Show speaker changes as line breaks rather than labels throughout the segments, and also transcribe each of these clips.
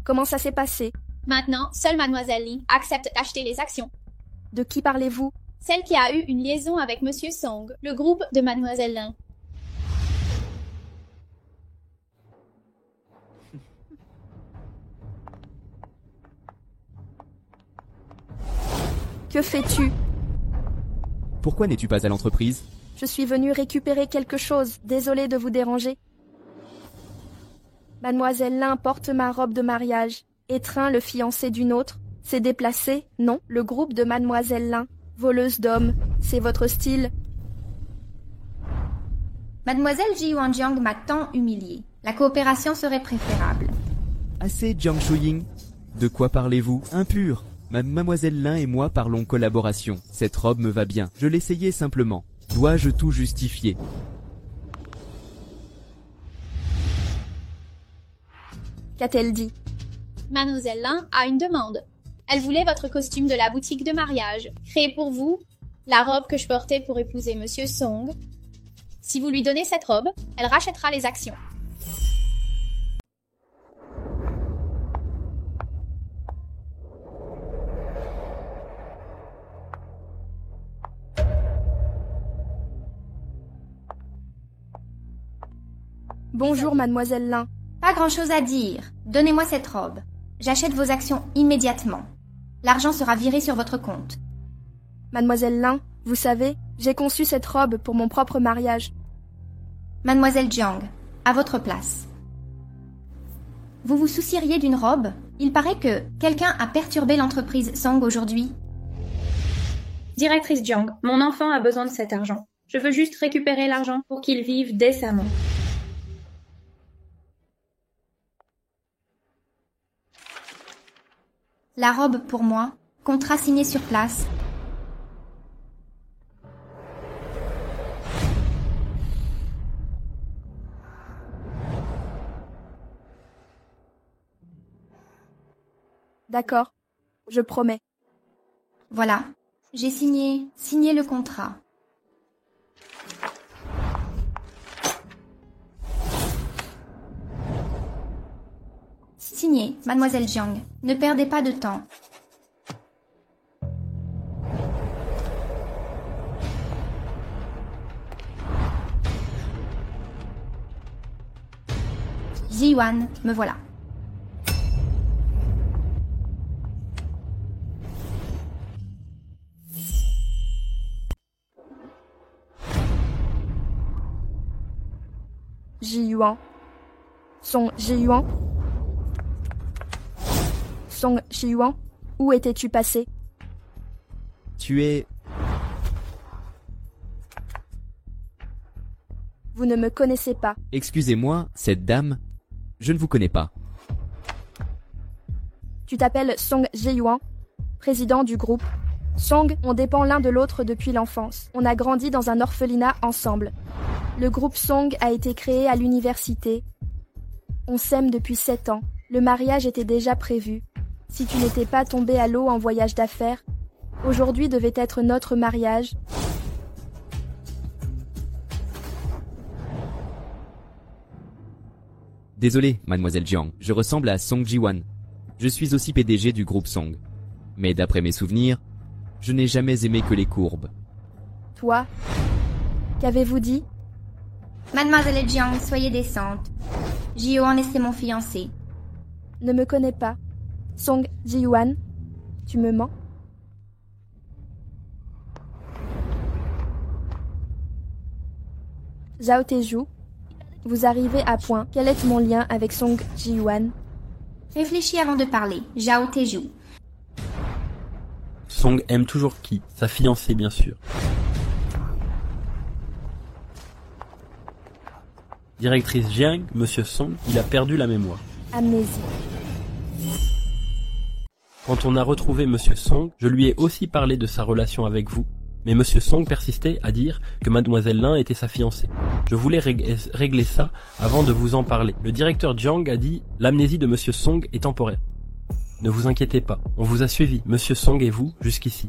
Comment ça s'est passé?
Maintenant, seule Mademoiselle Li accepte d'acheter les actions.
De qui parlez-vous?
Celle qui a eu une liaison avec Monsieur Song, le groupe de Mademoiselle Lin.
Que fais-tu?
Pourquoi n'es-tu pas à l'entreprise?
Je suis venue récupérer quelque chose. Désolée de vous déranger. Mademoiselle Lin porte ma robe de mariage. Étreint le fiancé d'une autre. C'est déplacé? Non, le groupe de Mademoiselle Lin. Voleuse d'hommes. C'est votre style?
Mademoiselle Ji Wanjiang m'a tant humiliée. La coopération serait préférable.
Assez, Jiang Shuiying. De quoi parlez-vous? Impur. Mademoiselle Lin et moi parlons collaboration. Cette robe me va bien. Je l'essayais simplement. Dois-je tout justifier?
Qu'a-t-elle dit?
Mademoiselle Lin a une demande. Elle voulait votre costume de la boutique de mariage, créé pour vous, la robe que je portais pour épouser Monsieur Song. Si vous lui donnez cette robe, elle rachètera les actions.
Bonjour, Mademoiselle Lin.
Pas grand-chose à dire. Donnez-moi cette robe. J'achète vos actions immédiatement. L'argent sera viré sur votre compte.
Mademoiselle Lin, vous savez, j'ai conçu cette robe pour mon propre mariage.
Mademoiselle Jiang, à votre place. Vous vous soucieriez d'une robe? Il paraît que quelqu'un a perturbé l'entreprise Song aujourd'hui.
Directrice Jiang, mon enfant a besoin de cet argent. Je veux juste récupérer l'argent pour qu'il vive décemment.
La robe pour moi, contrat signé sur place.
D'accord, je promets.
Voilà, j'ai signé le contrat. Signé, Mademoiselle Jiang. Ne perdez pas de temps. Ji-Yuan, me voilà.
Ji-Yuan. Song Ji-Yuan. Song Ji-Yuan, où étais-tu passé?
Tu es...
Vous ne me connaissez pas.
Excusez-moi, cette dame, je ne vous connais pas.
Tu t'appelles Song Ji-Yuan, président du groupe. Song, on dépend l'un de l'autre depuis l'enfance. On a grandi dans un orphelinat ensemble. Le groupe Song a été créé à l'université. On s'aime depuis 7 ans. Le mariage était déjà prévu. Si tu n'étais pas tombé à l'eau en voyage d'affaires, aujourd'hui devait être notre mariage.
Désolé, mademoiselle Jiang, je ressemble à Song Ji-Wan. Je suis aussi PDG du groupe Song. Mais d'après mes souvenirs, je n'ai jamais aimé que les courbes.
Toi, qu'avez-vous dit?
Mademoiselle Jiang, soyez décente. Ji-Yuan est mon fiancé.
Ne me connais pas. Song Ji-Yuan, tu me mens? Zhao Teju, vous arrivez à point. Quel est mon lien avec Song Ji-Yuan?
Réfléchis avant de parler. Zhao Teju.
Song aime toujours qui? Sa fiancée, bien sûr. Directrice Jiang, Monsieur Song, il a perdu la mémoire.
Amnésie.
Quand on a retrouvé Monsieur Song, je lui ai aussi parlé de sa relation avec vous, mais Monsieur Song persistait à dire que Mademoiselle Lin était sa fiancée. Je voulais régler ça avant de vous en parler. Le directeur Jiang a dit « L'amnésie de Monsieur Song est temporaire. Ne vous inquiétez pas, on vous a suivi, Monsieur Song et vous, jusqu'ici.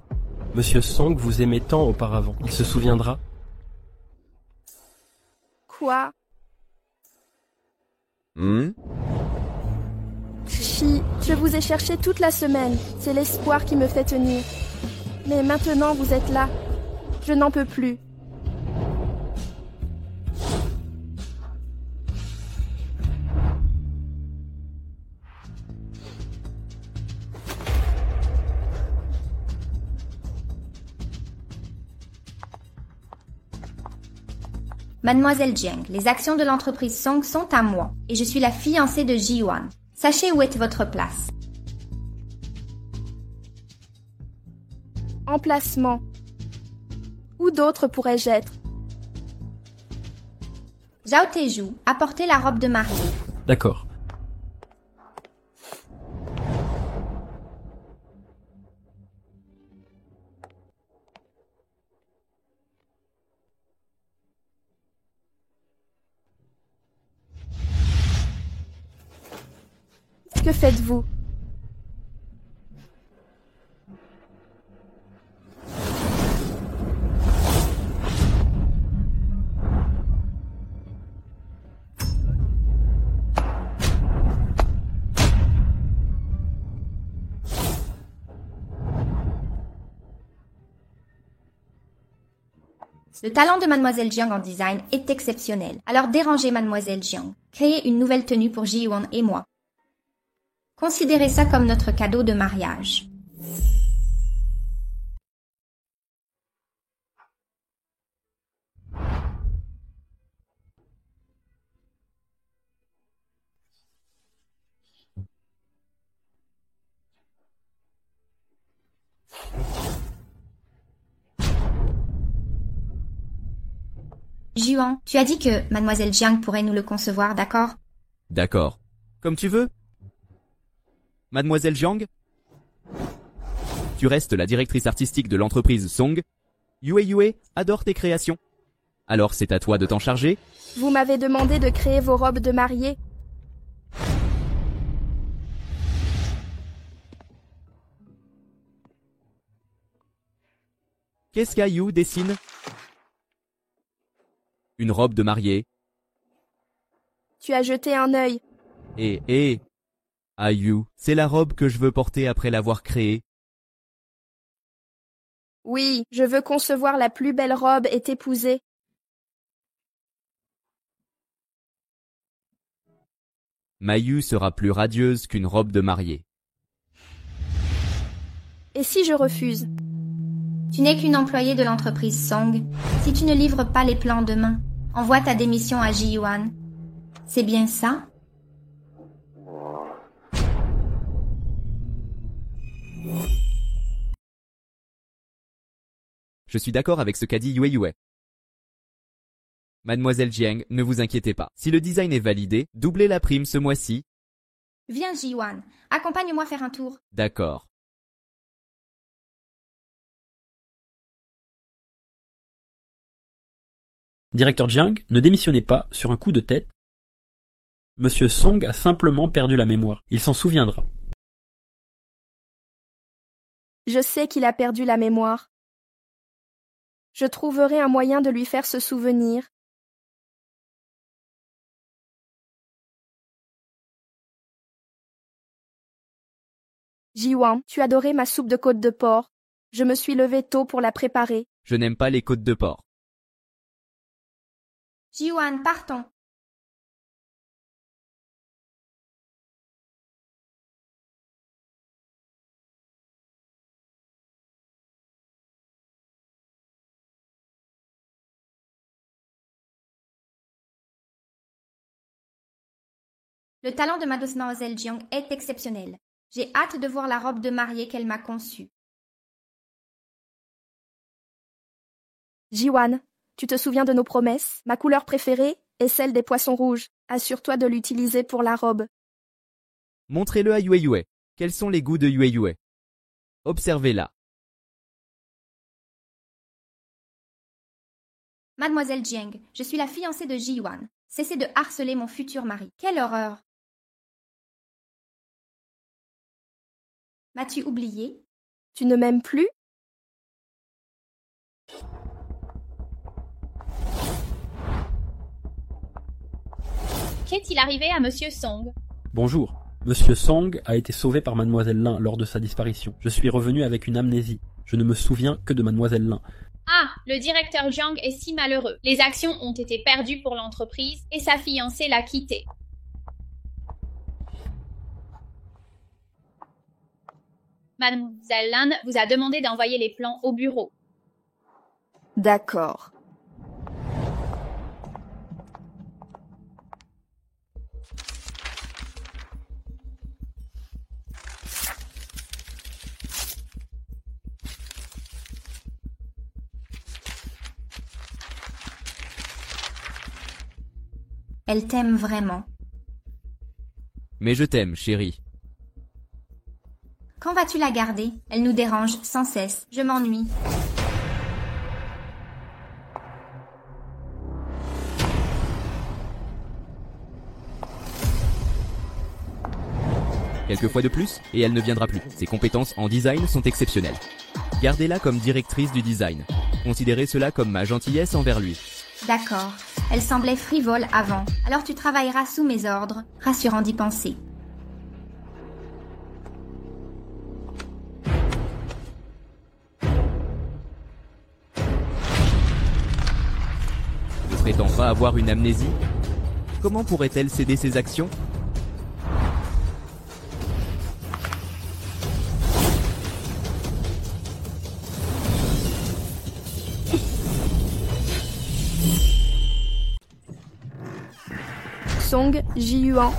Monsieur Song vous aimait tant auparavant, il se souviendra. »
Quoi? fille, je vous ai cherché toute la semaine. C'est l'espoir qui me fait tenir. Mais maintenant vous êtes là. Je n'en peux plus.
Mademoiselle Jiang, les actions de l'entreprise Song sont à moi et je suis la fiancée de Ji-Yuan. Sachez où est votre place.
Emplacement. Où d'autre pourrais-je être?
Zhao Teju, apportez la robe de mariée.
D'accord.
Que faites-vous?
Le talent de Mademoiselle Jiang en design est exceptionnel. Alors dérangez Mademoiselle Jiang. Créez une nouvelle tenue pour Ji-Yuan et moi. Considérez ça comme notre cadeau de mariage. Ji-Yuan, tu as dit que Mademoiselle Jiang pourrait nous le concevoir, d'accord?
D'accord. Comme tu veux. Mademoiselle Jiang, tu restes la directrice artistique de l'entreprise Song. Yue adore tes créations. Alors c'est à toi de t'en charger.
Vous m'avez demandé de créer vos robes de mariée.
Qu'est-ce qu'Ayu dessine? Une robe de mariée.
Tu as jeté un œil.
Ayu, c'est la robe que je veux porter après l'avoir créée.
Oui, je veux concevoir la plus belle robe et t'épouser.
Mayu sera plus radieuse qu'une robe de mariée.
Et si je refuse?
Tu n'es qu'une employée de l'entreprise Song. Si tu ne livres pas les plans demain, envoie ta démission à Ji-Yuan. C'est bien ça?
Je suis d'accord avec ce qu'a dit Yue. Mademoiselle Jiang, ne vous inquiétez pas. Si le design est validé, doublez la prime ce mois-ci.
Viens Ji-Yuan, accompagne-moi faire un tour.
D'accord.
Directeur Jiang, ne démissionnez pas sur un coup de tête. Monsieur Song a simplement perdu la mémoire. Il s'en souviendra.
Je sais qu'il a perdu la mémoire. Je trouverai un moyen de lui faire se souvenir. Ji-Yuan, tu adorais ma soupe de côte de porc. Je me suis levée tôt pour la préparer.
Je n'aime pas les côtes de porc.
Ji-Yuan, partons. Le talent de Mademoiselle Jiang est exceptionnel. J'ai hâte de voir la robe de mariée qu'elle m'a conçue.
Ji-Yuan, tu te souviens de nos promesses? Ma couleur préférée est celle des poissons rouges. Assure-toi de l'utiliser pour la robe.
Montrez-le à Yue. Quels sont les goûts de Yue? Observez-la.
Mademoiselle Jiang, je suis la fiancée de Ji-Yuan. Cessez de harceler mon futur mari. Quelle horreur! M'as-tu oublié?
Tu ne m'aimes plus?
Qu'est-il arrivé à Monsieur Song?
Bonjour. Monsieur Song a été sauvé par Mademoiselle Lin lors de sa disparition. Je suis revenu avec une amnésie. Je ne me souviens que de Mademoiselle Lin.
Ah, le directeur Jiang est si malheureux. Les actions ont été perdues pour l'entreprise et sa fiancée l'a quitté. Mademoiselle Lin vous a demandé d'envoyer les plans au bureau.
D'accord.
Elle t'aime vraiment.
Mais je t'aime, chérie.
Quand vas-tu la garder? Elle nous dérange sans cesse. Je m'ennuie.
Quelques fois de plus, et elle ne viendra plus. Ses compétences en design sont exceptionnelles. Gardez-la comme directrice du design. Considérez cela comme ma gentillesse envers lui.
D'accord. Elle semblait frivole avant. Alors tu travailleras sous mes ordres. Rassurant d'y penser.
Ne prétend pas avoir une amnésie? Comment pourrait-elle céder ses actions?
Song Ji-yuan.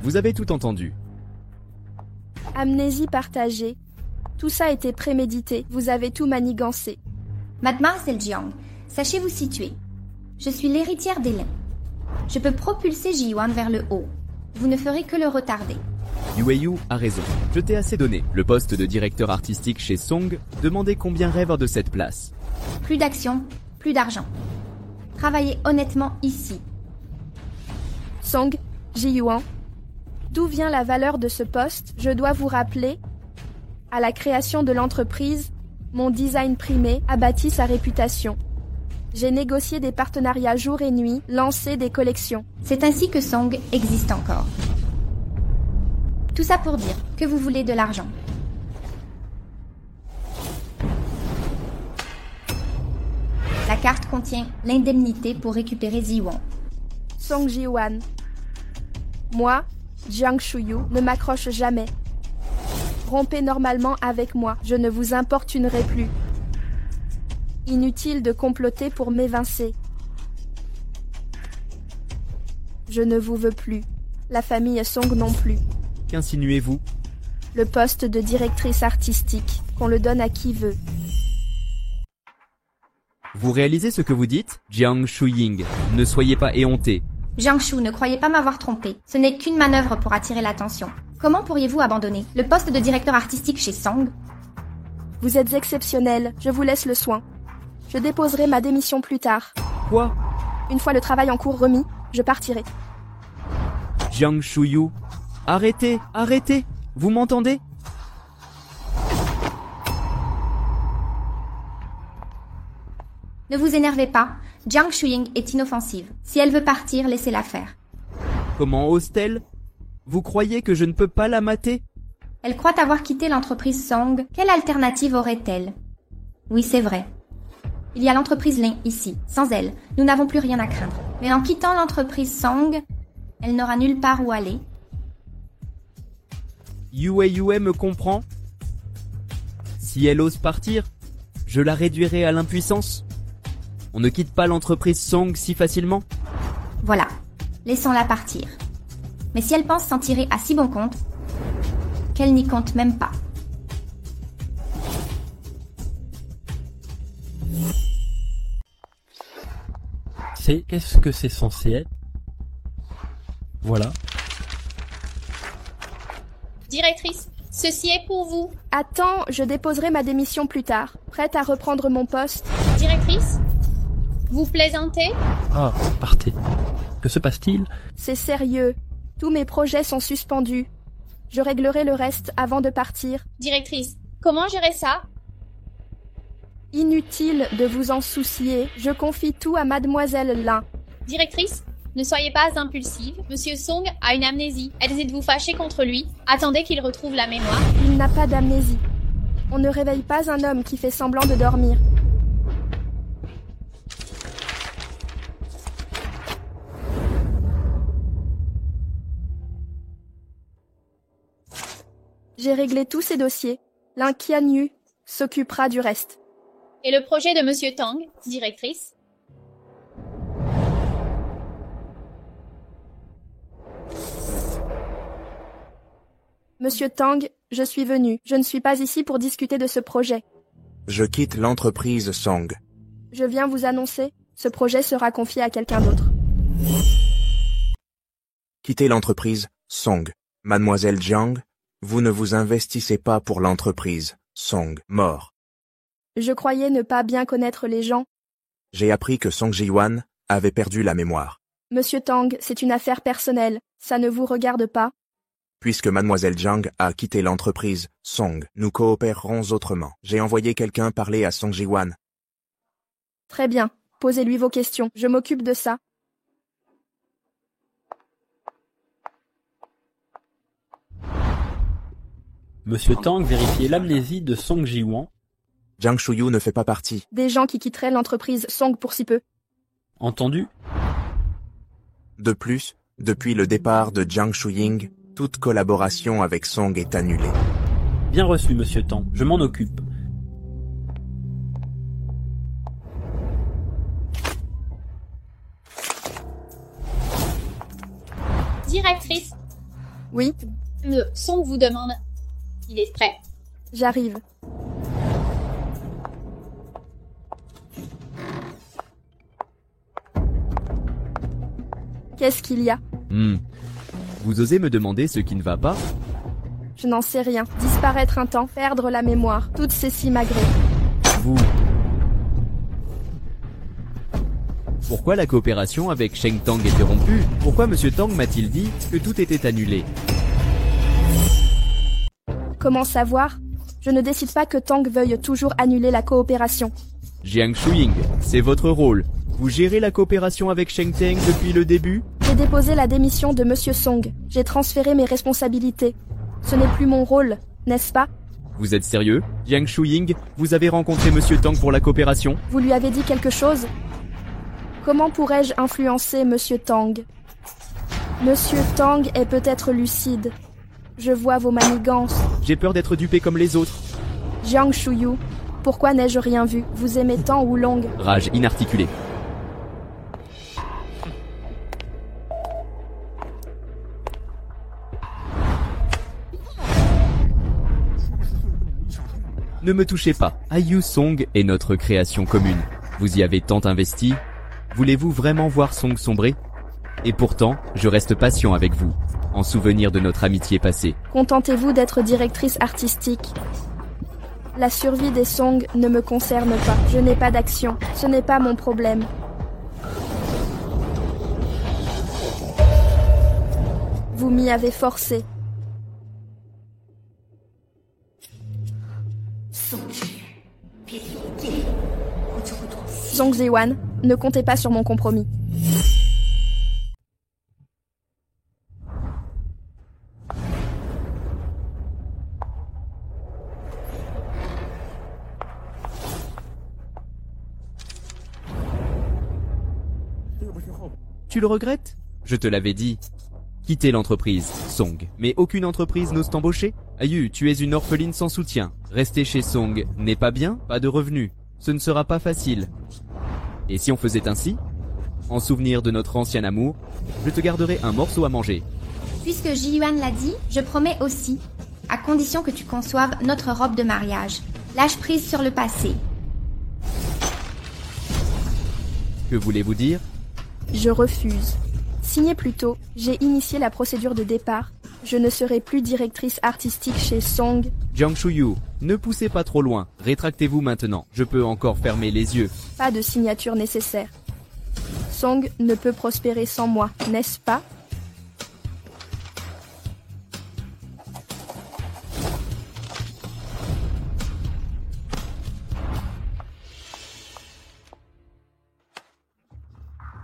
Vous avez tout entendu.
Amnésie partagée. Tout ça était prémédité, vous avez tout manigancé.
Mademoiselle Jiang, sachez vous situer. Je suis l'héritière des Lin. Je peux propulser Ji-yuan vers le haut. Vous ne ferez que le retarder.
Yueyu a raison. Je t'ai assez donné. Le poste de directeur artistique chez Song demandait combien rêve de cette place.
Plus d'action, plus d'argent. Travaillez honnêtement ici.
Song Ji-yuan. D'où vient la valeur de ce poste? Je dois vous rappeler, à la création de l'entreprise, mon design primé a bâti sa réputation. J'ai négocié des partenariats jour et nuit, lancé des collections.
C'est ainsi que Song existe encore. Tout ça pour dire que vous voulez de l'argent. La carte contient l'indemnité pour récupérer Ji-yuan.
Song Ji-yuan. Moi, Jiang Shuyu, ne m'accroche jamais. Rompez normalement avec moi, je ne vous importunerai plus. Inutile de comploter pour m'évincer. Je ne vous veux plus. La famille Song non plus.
Qu'insinuez-vous?
Le poste de directrice artistique, qu'on le donne à qui veut.
Vous réalisez ce que vous dites? Jiang Shuying, ne soyez pas éhonté.
Jiang Shu, ne croyez pas m'avoir trompé. Ce n'est qu'une manœuvre pour attirer l'attention. Comment pourriez-vous abandonner le poste de directeur artistique chez Song?
Vous êtes exceptionnel, je vous laisse le soin. Je déposerai ma démission plus tard.
Quoi?
Une fois le travail en cours remis, je partirai.
Jiang Shuyu, arrêtez, arrêtez! Vous m'entendez?
Ne vous énervez pas, Jiang Shuying est inoffensive. Si elle veut partir, laissez-la faire.
Comment ose-t-elle? Vous croyez que je ne peux pas la mater?
Elle croit avoir quitté l'entreprise Song. Quelle alternative aurait-elle? Oui, c'est vrai. Il y a l'entreprise Lin ici. Sans elle, nous n'avons plus rien à craindre. Mais en quittant l'entreprise Song, elle n'aura nulle part où aller.
Yue me comprend? Si elle ose partir, je la réduirai à l'impuissance. On ne quitte pas l'entreprise Song si facilement.
Voilà, laissons-la partir. Mais si elle pense s'en tirer à si bon compte, qu'elle n'y compte même pas.
Qu'est-ce que c'est censé être? Voilà.
Directrice, ceci est pour vous.
Attends, je déposerai ma démission plus tard. Prête à reprendre mon poste.
Directrice, vous plaisantez?
Ah, partez. Que se passe-t-il?
C'est sérieux. Tous mes projets sont suspendus. Je réglerai le reste avant de partir.
Directrice, comment gérer ça?
Inutile de vous en soucier, je confie tout à Mademoiselle Lin.
Directrice, ne soyez pas impulsive. Monsieur Song a une amnésie. Êtes-vous fâchée contre lui? Attendez qu'il retrouve la mémoire.
Il n'a pas d'amnésie. On ne réveille pas un homme qui fait semblant de dormir. J'ai réglé tous ces dossiers. Lin Qianyu s'occupera du reste.
Et le projet de Monsieur Tang, directrice?
Monsieur Tang, je suis venu. Je ne suis pas ici pour discuter de ce projet.
Je quitte l'entreprise Song.
Je viens vous annoncer, ce projet sera confié à quelqu'un d'autre.
Quittez l'entreprise Song. Mademoiselle Jiang, vous ne vous investissez pas pour l'entreprise Song. Mort.
Je croyais ne pas bien connaître les gens.
J'ai appris que Song Ji-wan avait perdu la mémoire.
Monsieur Tang, c'est une affaire personnelle. Ça ne vous regarde pas.
Puisque Mademoiselle Jiang a quitté l'entreprise Song, nous coopérerons autrement. J'ai envoyé quelqu'un parler à Song Ji-wan.
Très bien. Posez-lui vos questions. Je m'occupe de ça.
Monsieur Tang vérifiait l'amnésie de Song Ji-wan.
Jiang Shuyu ne fait pas partie.
Des gens qui quitteraient l'entreprise Song pour si peu.
Entendu?
De plus, depuis le départ de Jiang Shuying, toute collaboration avec Song est annulée.
Bien reçu, Monsieur Tang. Je m'en occupe.
Directrice,
Oui,
le Song vous demande. Il est prêt.
j'arrive. Qu'est-ce qu'il y a?
Vous osez me demander ce qui ne va pas?
Je n'en sais rien. Disparaître un temps, perdre la mémoire, toutes ces simagrées.
Vous... Pourquoi la coopération avec Sheng Tang était rompue? Pourquoi Monsieur Tang m'a-t-il dit que tout était annulé?
Comment savoir? Je ne décide pas que Tang veuille toujours annuler la coopération.
Jiang Shuying, c'est votre rôle. Vous gérez la coopération avec Sheng Tang depuis le début?
J'ai déposé la démission de Monsieur Song. J'ai transféré mes responsabilités. Ce n'est plus mon rôle, n'est-ce pas?
Vous êtes sérieux? Jiang Shuying, vous avez rencontré Monsieur Tang pour la coopération?
Vous lui avez dit quelque chose? Comment pourrais-je influencer Monsieur Tang? Monsieur Tang est peut-être lucide. Je vois vos manigances.
J'ai peur d'être dupé comme les autres.
Jiang Shuyu, pourquoi n'ai-je rien vu? Vous aimez Tang ou Long?
Rage inarticulée. Ne me touchez pas. Ayu Song est notre création commune. Vous y avez tant investi. Voulez-vous vraiment voir Song sombrer? Et pourtant, je reste patient avec vous, en souvenir de notre amitié passée.
Contentez-vous d'être directrice artistique. La survie des Song ne me concerne pas. Je n'ai pas d'action. Ce n'est pas mon problème. Vous m'y avez forcé. Song Ji-wan, ne comptez pas sur mon compromis.
Tu le regrettes? Je te l'avais dit. Quittez l'entreprise, Song. Mais aucune entreprise n'ose t'embaucher? Ayu, tu es une orpheline sans soutien. Rester chez Song n'est pas bien, pas de revenus. Ce ne sera pas facile. Et si on faisait ainsi? En souvenir de notre ancien amour, je te garderai un morceau à manger.
Puisque Ji-Yuan l'a dit, je promets aussi, à condition que tu conçoives notre robe de mariage. Lâche prise sur le passé.
Que voulez-vous dire?
Je refuse. Signez plus tôt, j'ai initié la procédure de départ. Je ne serai plus directrice artistique chez Song.
Jiang Shuyu, ne poussez pas trop loin. Rétractez-vous maintenant. Je peux encore fermer les yeux.
Pas de signature nécessaire. Song ne peut prospérer sans moi, n'est-ce pas?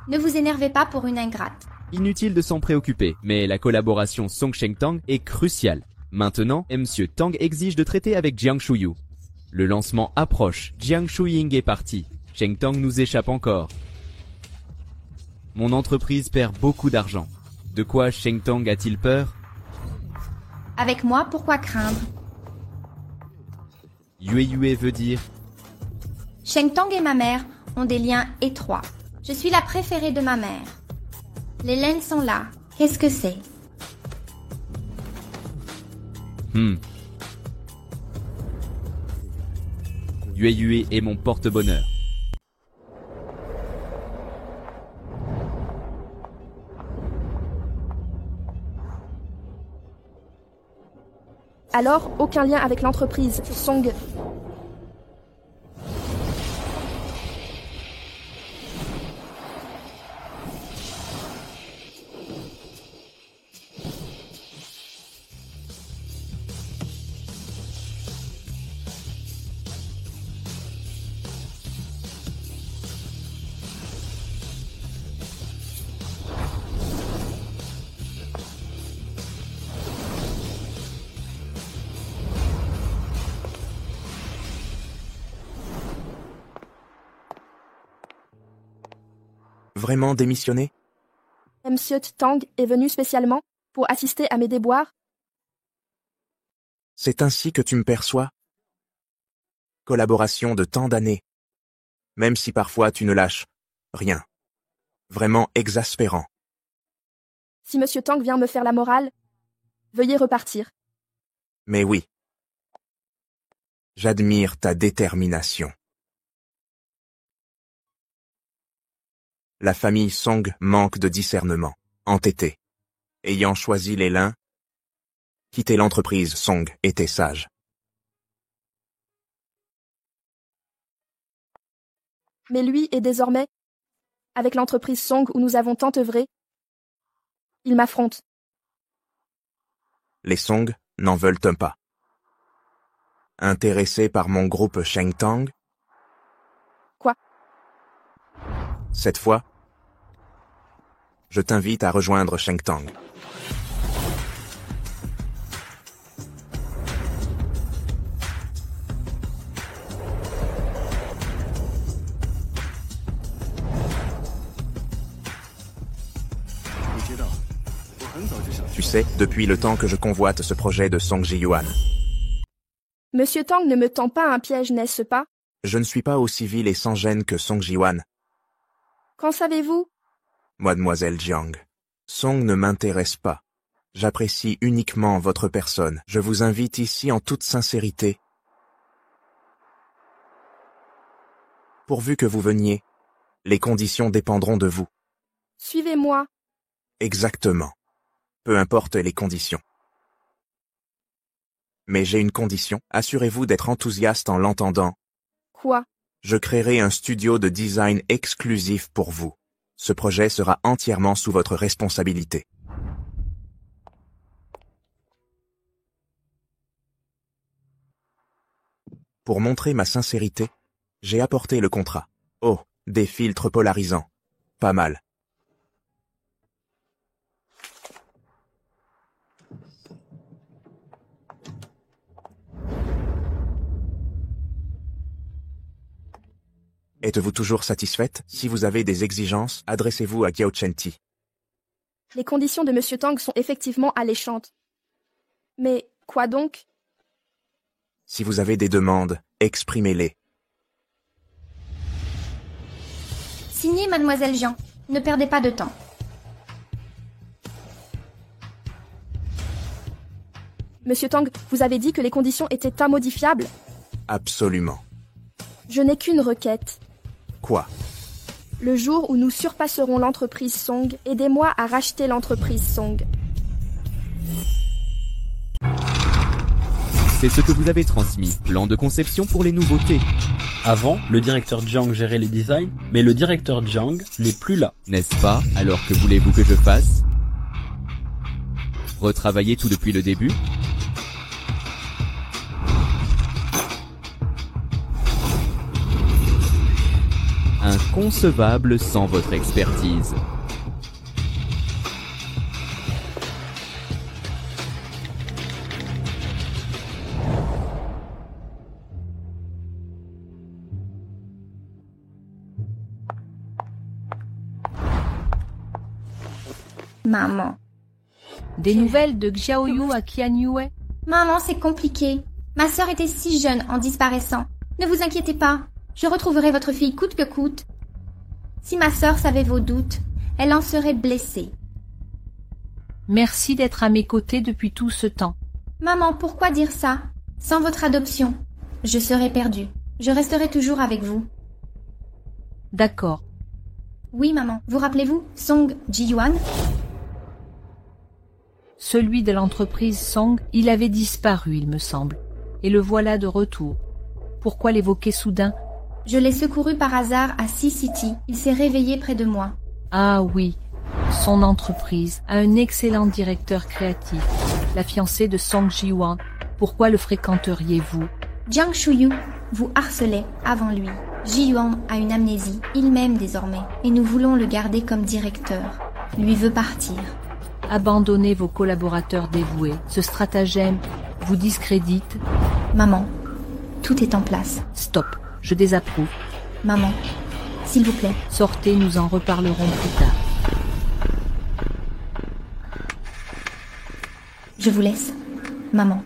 Ne vous énervez pas pour une ingrate.
Inutile de s'en préoccuper, mais la collaboration Song Sheng Tang est cruciale. Maintenant, Monsieur Tang exige de traiter avec Jiang Shuyu. Le lancement approche, Jiang Shuying est parti. Sheng Tang nous échappe encore. Mon entreprise perd beaucoup d'argent. De quoi Sheng Tang a-t-il peur?
Avec moi, pourquoi craindre?
Yue veut dire...
Sheng Tang et ma mère ont des liens étroits. Je suis la préférée de ma mère. Les laines sont là. Qu'est-ce que c'est?
Yue est mon porte-bonheur.
Alors, aucun lien avec l'entreprise Song.
Vraiment démissionner?
Monsieur Tang est venu spécialement pour assister à mes déboires.
C'est ainsi que tu me perçois? Collaboration de tant d'années. Même si parfois tu ne lâches rien. Vraiment exaspérant.
Si Monsieur Tang vient me faire la morale, veuillez repartir.
Mais oui. J'admire ta détermination. La famille Song manque de discernement, entêtée. Ayant choisi les lins, quitter l'entreprise Song était sage.
Mais lui est désormais, avec l'entreprise Song où nous avons tant œuvré, il m'affronte.
Les Song n'en veulent pas. Intéressés par mon groupe Sheng Tang?
Quoi?
Cette fois, je t'invite à rejoindre Sheng Tang. Tu sais, depuis le temps que je convoite ce projet de Song Ji-yuan,
Monsieur Tang ne me tend pas un piège, n'est-ce pas?
je ne suis pas aussi vil et sans gêne que Song Ji-yuan.
Qu'en savez-vous?
Mademoiselle Jiang, Song ne m'intéresse pas. J'apprécie uniquement votre personne. Je vous invite ici en toute sincérité. Pourvu que vous veniez, les conditions dépendront de vous.
Suivez-moi.
Exactement. Peu importe les conditions. Mais j'ai une condition. Assurez-vous d'être enthousiaste en l'entendant.
Quoi?
Je créerai un studio de design exclusif pour vous. Ce projet sera entièrement sous votre responsabilité. Pour montrer ma sincérité, j'ai apporté le contrat. Oh, des filtres polarisants. Pas mal. Êtes-vous toujours satisfaite? Si vous avez des exigences, adressez-vous à Giao Chenti.
Les conditions de Monsieur Tang sont effectivement alléchantes. Mais quoi donc?
Si vous avez des demandes, exprimez-les.
Signez, Mademoiselle Jiang. Ne perdez pas de temps.
Monsieur Tang, vous avez dit que les conditions étaient immodifiables?
Absolument.
Je n'ai qu'une requête.
Quoi?
Le jour où nous surpasserons l'entreprise Song, aidez-moi à racheter l'entreprise Song.
C'est ce que vous avez transmis, plan de conception pour les nouveautés.
Avant, le directeur Jiang gérait les designs, mais le directeur Jiang n'est plus là.
N'est-ce pas? Alors que voulez-vous que je fasse? Retravailler tout depuis le début? inconcevable sans votre expertise.
Maman.
Des nouvelles de Xiaoyu à Qianyue?
Maman, c'est compliqué. Ma sœur était si jeune en disparaissant. Ne vous inquiétez pas. Je retrouverai votre fille coûte que coûte. Si ma sœur savait vos doutes, elle en serait blessée.
Merci d'être à mes côtés depuis tout ce temps.
Maman, pourquoi dire ça? Sans votre adoption, je serais perdue. Je resterai toujours avec vous.
D'accord.
Oui, maman. Vous rappelez-vous Song Ji-yuan?
Celui de l'entreprise Song, il avait disparu, il me semble. Et le voilà de retour. Pourquoi l'évoquer soudain?
Je l'ai secouru par hasard à Sea City. Il s'est réveillé près de moi.
Ah oui, son entreprise a un excellent directeur créatif, la fiancée de Song Ji-yuan. Pourquoi le fréquenteriez-vous?
Jiang Shuyu vous harcelait avant lui. Ji-yuan a une amnésie, il m'aime désormais, et nous voulons le garder comme directeur. Lui veut partir.
Abandonnez vos collaborateurs dévoués. Ce stratagème vous discrédite.
Maman, tout est en place.
Stop, je désapprouve.
Maman, s'il vous plaît.
Sortez, nous en reparlerons plus tard.
Je vous laisse, maman.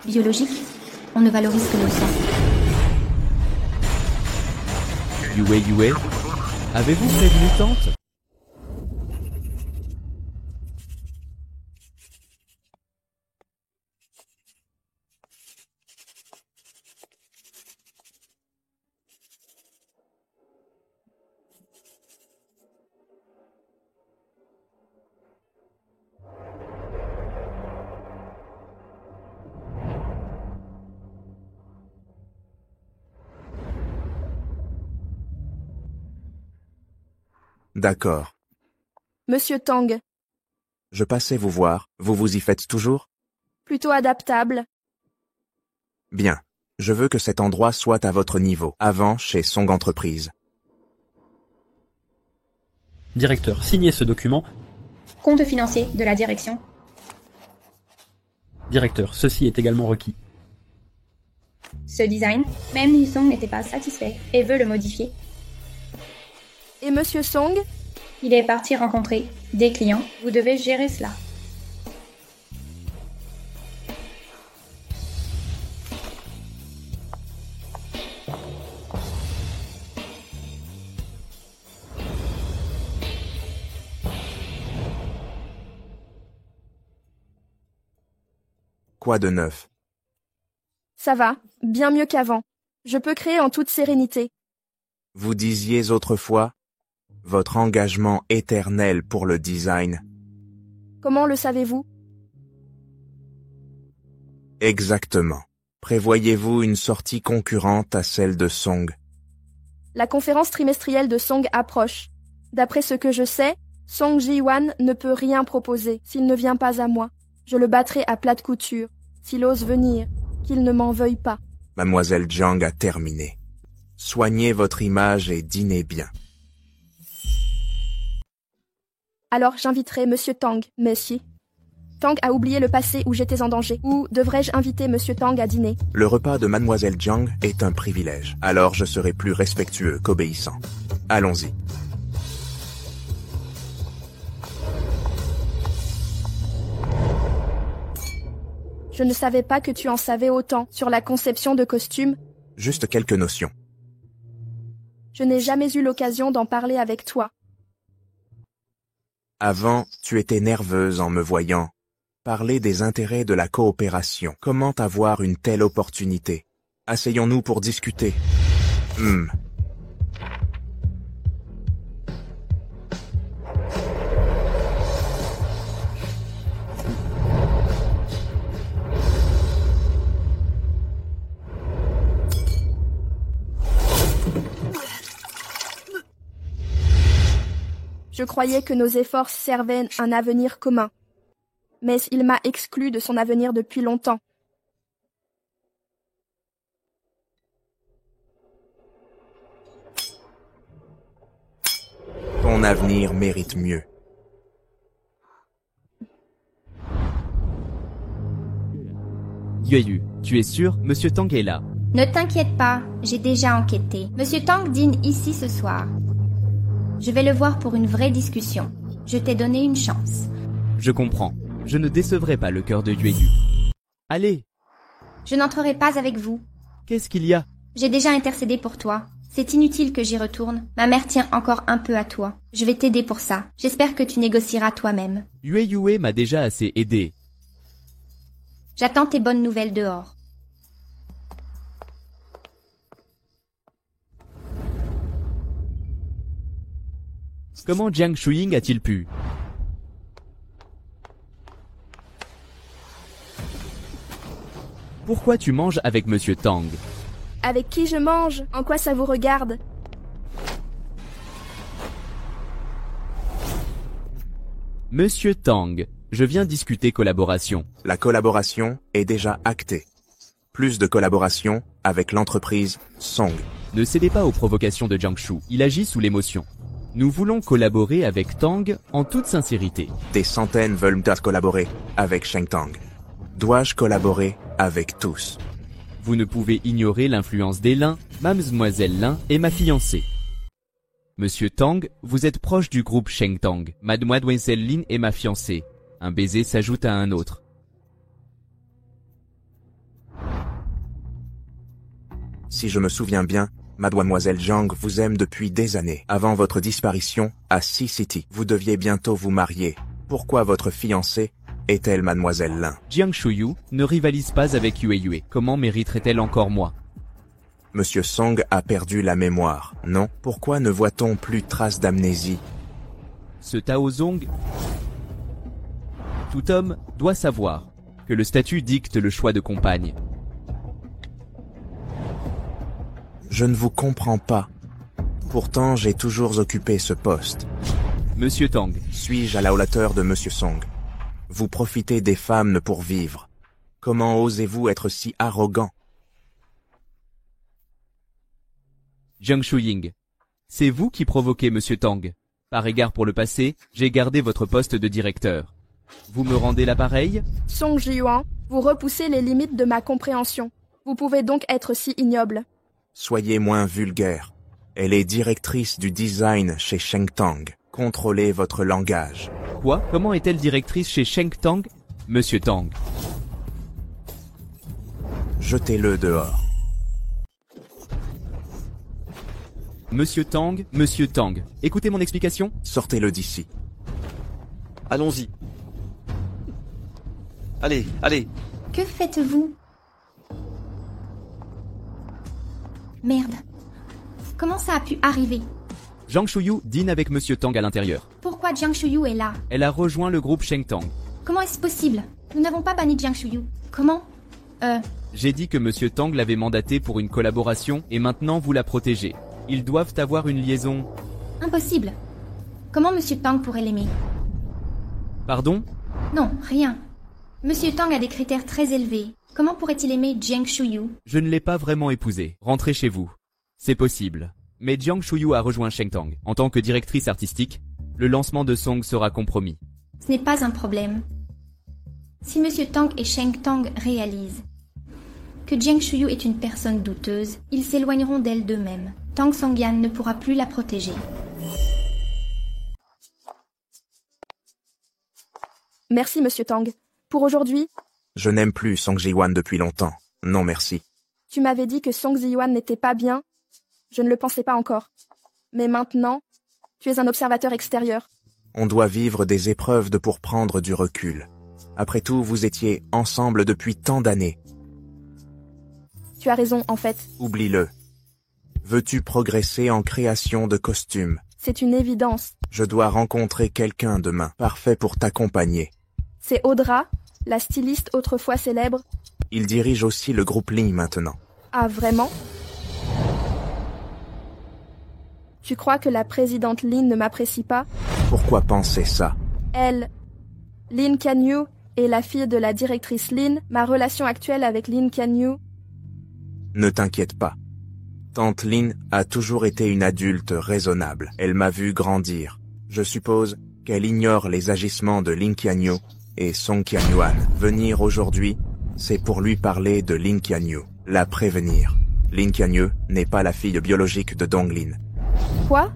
Biologique, on ne valorise que le sang.
Yue, avez-vous prévenu tante?
D'accord.
Monsieur Tang,
Je passais vous voir. Vous vous y faites toujours?
plutôt adaptable.
Bien. Je veux que cet endroit soit à votre niveau, avant chez Song Entreprise.
Directeur, signez ce document.
Compte financier de la direction.
Directeur, ceci est également requis.
Ce design, même Nisong n'était pas satisfait et veut le modifier.
Et Monsieur Song?
Il est parti rencontrer des clients. Vous devez gérer cela.
Quoi de neuf?
Ça va, bien mieux qu'avant. Je peux créer en toute sérénité.
Vous disiez autrefois votre engagement éternel pour le design.
Comment le savez-vous?
Exactement. Prévoyez-vous une sortie concurrente à celle de Song?
La conférence trimestrielle de Song approche. D'après ce que je sais, Song Ji-yuan ne peut rien proposer s'il ne vient pas à moi. Je le battrai à plate couture, s'il ose venir, qu'il ne m'en veuille pas.
Mademoiselle Jiang a terminé. Soignez votre image et dînez bien.
Alors j'inviterai Monsieur Tang, monsieur. Tang a oublié le passé où j'étais en danger. Ou devrais-je inviter Monsieur Tang à dîner?
Le repas de Mademoiselle Jiang est un privilège. Alors je serai plus respectueux qu'obéissant. Allons-y.
Je ne savais pas que tu en savais autant sur la conception de costumes.
Juste quelques notions.
Je n'ai jamais eu l'occasion d'en parler avec toi.
Avant, tu étais nerveuse en me voyant. Parler des intérêts de la coopération. Comment avoir une telle opportunité? Asseyons-nous pour discuter.
Je croyais que nos efforts servaient un avenir commun. Mais il m'a exclu de son avenir depuis longtemps.
Ton avenir mérite mieux.
Yueyu, tu es sûr, Monsieur Tang est là.
Ne t'inquiète pas, j'ai déjà enquêté. Monsieur Tang dîne ici ce soir. Je vais le voir pour une vraie discussion. Je t'ai donné une chance.
Je comprends. Je ne décevrai pas le cœur de Yueyu. Allez,
Je n'entrerai pas avec vous.
qu'est-ce qu'il y a?
J'ai déjà intercédé pour toi. C'est inutile que j'y retourne. Ma mère tient encore un peu à toi. Je vais t'aider pour ça. J'espère que tu négocieras toi-même.
Yueyue m'a déjà assez aidé.
J'attends tes bonnes nouvelles dehors.
Comment Jiang Shuying a-t-il pu? Pourquoi tu manges avec Monsieur Tang?
Avec qui je mange? En quoi ça vous regarde?
Monsieur Tang, je viens discuter collaboration.
La collaboration est déjà actée. Plus de collaboration avec l'entreprise Song.
Ne cédez pas aux provocations de Jiang Shu, il agit sous l'émotion. Nous voulons collaborer avec Tang en toute sincérité.
Des centaines veulent collaborer avec Sheng Tang. Dois-je collaborer avec tous?
Vous ne pouvez ignorer l'influence des Lin, Mademoiselle Lin est ma fiancée. Monsieur Tang, vous êtes proche du groupe Sheng Tang. Mademoiselle Lin est ma fiancée. Un baiser s'ajoute à un autre.
Si je me souviens bien, Mademoiselle Jiang vous aime depuis des années. Avant votre disparition à Sea City, vous deviez bientôt vous marier. Pourquoi votre fiancée est-elle Mademoiselle Lin?
Jiang Shuyu ne rivalise pas avec Yueyue. Comment mériterait-elle encore moi?
Monsieur Song a perdu la mémoire, non? Pourquoi ne voit-on plus trace d'amnésie?
Ce Taozong, tout homme doit savoir que le statut dicte le choix de compagne.
Je ne vous comprends pas. Pourtant, j'ai toujours occupé ce poste.
Monsieur Tang,
Suis-je à la hauteur de Monsieur Song? Vous profitez des femmes pour vivre. Comment osez-vous être si arrogant?
Jiang Shuying, c'est vous qui provoquez Monsieur Tang. Par égard pour le passé, j'ai gardé votre poste de directeur. Vous me rendez l'appareil?
Song Jiyuan, vous repoussez les limites de ma compréhension. Vous pouvez donc être si ignoble.
Soyez moins vulgaire. Elle est directrice du design chez Sheng Tang. Contrôlez votre langage.
Quoi? Comment est-elle directrice chez Sheng Tang? Monsieur Tang.
Jetez-le dehors.
Monsieur Tang, écoutez mon explication.
Sortez-le d'ici.
Allons-y. Allez, allez.
Que faites-vous? Merde. Comment ça a pu arriver?
Jiang Shuyu dîne avec Monsieur Tang à l'intérieur.
Pourquoi Jiang Shuyu est là?
Elle a rejoint le groupe Sheng Tang.
Comment est-ce possible? Nous n'avons pas banni Jiang Shuyu. Comment?
J'ai dit que Monsieur Tang l'avait mandaté pour une collaboration et maintenant vous la protégez. Ils doivent avoir une liaison...
Impossible. Comment Monsieur Tang pourrait l'aimer?
Pardon?
Non, rien. Monsieur Tang a des critères très élevés. Comment pourrait-il aimer Jiang Shuyu?
Je ne l'ai pas vraiment épousée. Rentrez chez vous. C'est possible. Mais Jiang Shuyu a rejoint Sheng Tang. En tant que directrice artistique, le lancement de Song sera compromis.
Ce n'est pas un problème. Si Monsieur Tang et Sheng Tang réalisent que Jiang Shuyu est une personne douteuse, ils s'éloigneront d'elle d'eux-mêmes. Tang Songyan ne pourra plus la protéger.
Merci, Monsieur Tang. Pour aujourd'hui,
Je n'aime plus Song Jiwan depuis longtemps. Non merci.
tu m'avais dit que Song Ziyuan n'était pas bien. Je ne le pensais pas encore. Mais maintenant, tu es un observateur extérieur.
On doit vivre des épreuves pour prendre du recul. Après tout, vous étiez ensemble depuis tant d'années.
Tu as raison, en fait.
Oublie-le. Veux-tu progresser en création de costumes?
C'est une évidence.
Je dois rencontrer quelqu'un demain, parfait pour t'accompagner.
C'est Audra, la styliste autrefois célèbre.
Il dirige aussi le groupe Ling maintenant.
Ah, vraiment? Tu crois que la présidente Lin ne m'apprécie pas?
Pourquoi penser ça?
Elle, Lin Kanyu, est la fille de la directrice Lin. Ma relation actuelle avec Lin Kanyu...
Ne t'inquiète pas. Tante Lin a toujours été une adulte raisonnable. Elle m'a vu grandir. Je suppose qu'elle ignore les agissements de Lin Qianyu et Song Qianyuan. Venir aujourd'hui, c'est pour lui parler de Lin Qianyu, la prévenir. Lin Qianyu n'est pas la fille biologique de Donglin.
Quoi?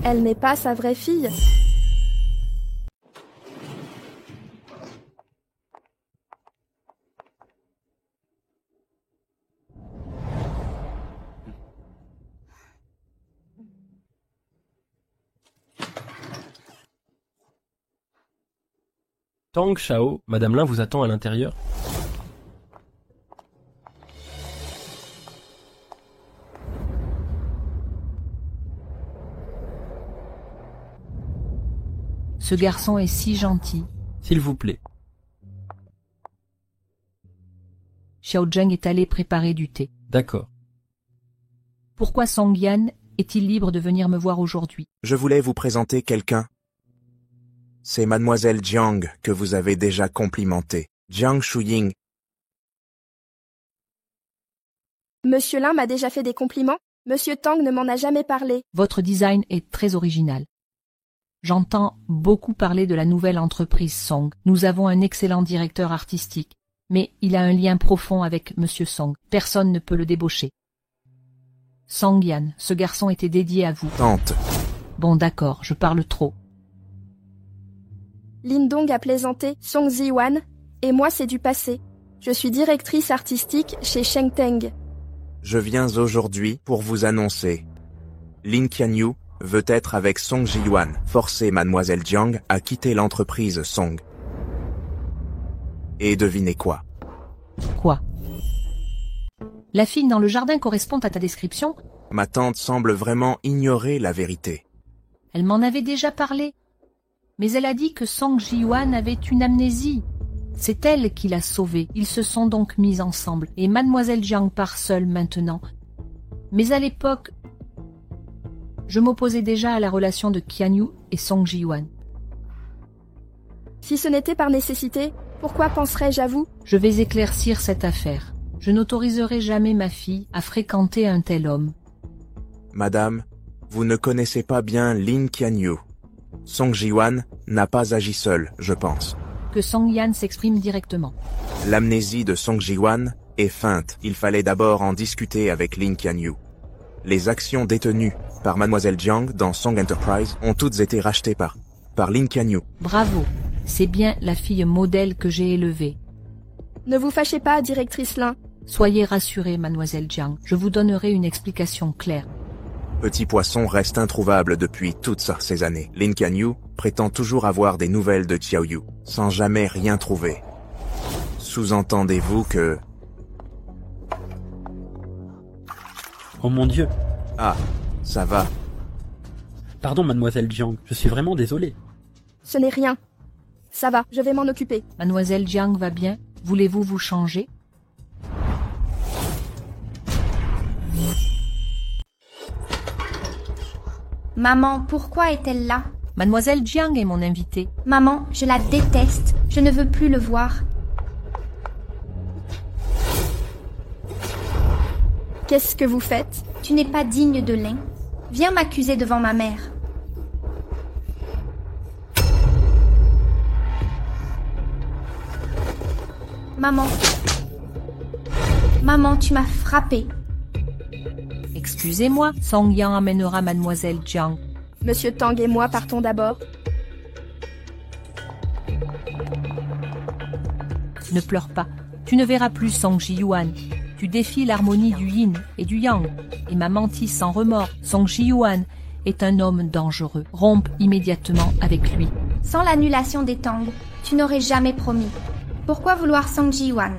Elle n'est pas sa vraie fille?
Tang Shao, Madame Lin vous attend à l'intérieur.
Ce garçon est si gentil.
S'il vous plaît.
Xiao Zheng est allé préparer du thé.
D'accord.
Pourquoi Song Yan est-il libre de venir me voir aujourd'hui?
Je voulais vous présenter quelqu'un. C'est Mademoiselle Jiang que vous avez déjà complimentée. Jiang Shuying.
Monsieur Lin m'a déjà fait des compliments. Monsieur Tang ne m'en a jamais parlé.
Votre design est très original. J'entends beaucoup parler de la nouvelle entreprise Song. Nous avons un excellent directeur artistique, mais il a un lien profond avec Monsieur Song. Personne ne peut le débaucher. Song Yan, ce garçon était dédié à vous.
Tante.
Bon d'accord, je parle trop.
Lin Dong a plaisanté, Song Ziwan, et moi c'est du passé. Je suis directrice artistique chez Shengteng.
Je viens aujourd'hui pour vous annoncer. Lin Qianyu veut être avec Song Zhiyuan, forcer Mademoiselle Jiang à quitter l'entreprise Song. Et devinez quoi?
Quoi? La fille dans le jardin correspond à ta description?
Ma tante semble vraiment ignorer la vérité.
Elle m'en avait déjà parlé. Mais elle a dit que Song Zhiyuan avait une amnésie. C'est elle qui l'a sauvé. Ils se sont donc mis ensemble. Et Mademoiselle Jiang part seule maintenant. Mais à l'époque, je m'opposais déjà à la relation de Qianyu et Song Zhiyuan.
Si ce n'était par nécessité, pourquoi penserais-je à vous?
Je vais éclaircir cette affaire. Je n'autoriserai jamais ma fille à fréquenter un tel homme.
Madame, vous ne connaissez pas bien Lin Qianyu. Song Zhiyuan n'a pas agi seul, je pense.
Que Song Yan s'exprime directement.
L'amnésie de Song Zhiyuan est feinte. Il fallait d'abord en discuter avec Lin Qianyu. Les actions détenues par Mademoiselle Jiang dans Song Enterprise ont toutes été rachetées par Lin Qianyu.
Bravo, c'est bien la fille modèle que j'ai élevée.
Ne vous fâchez pas, directrice Lin.
Soyez rassurée, Mademoiselle Jiang. Je vous donnerai une explication claire.
Petit Poisson reste introuvable depuis toutes ces années. Lin Qianyu prétend toujours avoir des nouvelles de Xiaoyu, sans jamais rien trouver. Sous-entendez-vous que...
Oh mon Dieu.
Ah, ça va.
Pardon, Mademoiselle Jiang, je suis vraiment désolé.
Ce n'est rien. Ça va, je vais m'en occuper.
Mademoiselle Jiang va bien? Voulez-vous vous changer?
Maman, pourquoi est-elle là?
Mademoiselle Jiang est mon invitée.
Maman, je la déteste. Je ne veux plus le voir.
Qu'est-ce que vous faites?
Tu n'es pas digne de Lin. Viens m'accuser devant ma mère. Maman. Maman, tu m'as frappée.
Excusez-moi, Song Yan amènera Mademoiselle Jiang.
Monsieur Tang et moi partons d'abord.
Ne pleure pas. Tu ne verras plus Song Zhiyuan. Tu défies l'harmonie du yin et du yang. Et m'a menti sans remords. Song Zhiyuan est un homme dangereux. Rompe immédiatement avec lui.
Sans l'annulation des Tang, tu n'aurais jamais promis. Pourquoi vouloir Song Zhiyuan?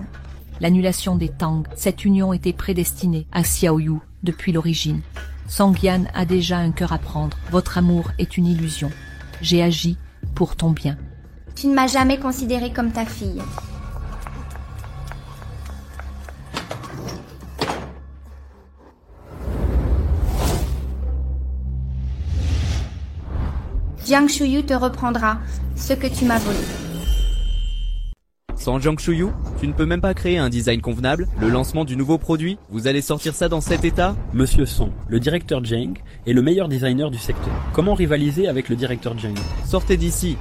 L'annulation des Tang, cette union était prédestinée à Xiaoyu depuis l'origine. Song Yan a déjà un cœur à prendre. Votre amour est une illusion. J'ai agi pour ton bien.
Tu ne m'as jamais considérée comme ta fille. Jiang Shuyu te reprendra ce que tu m'as volé.
Sans Jiang Shuyu, tu ne peux même pas créer un design convenable. Le lancement du nouveau produit, vous allez sortir ça dans cet état?
Monsieur Song, le directeur Jiang est le meilleur designer du secteur. Comment rivaliser avec le directeur Jiang?
Sortez d'ici.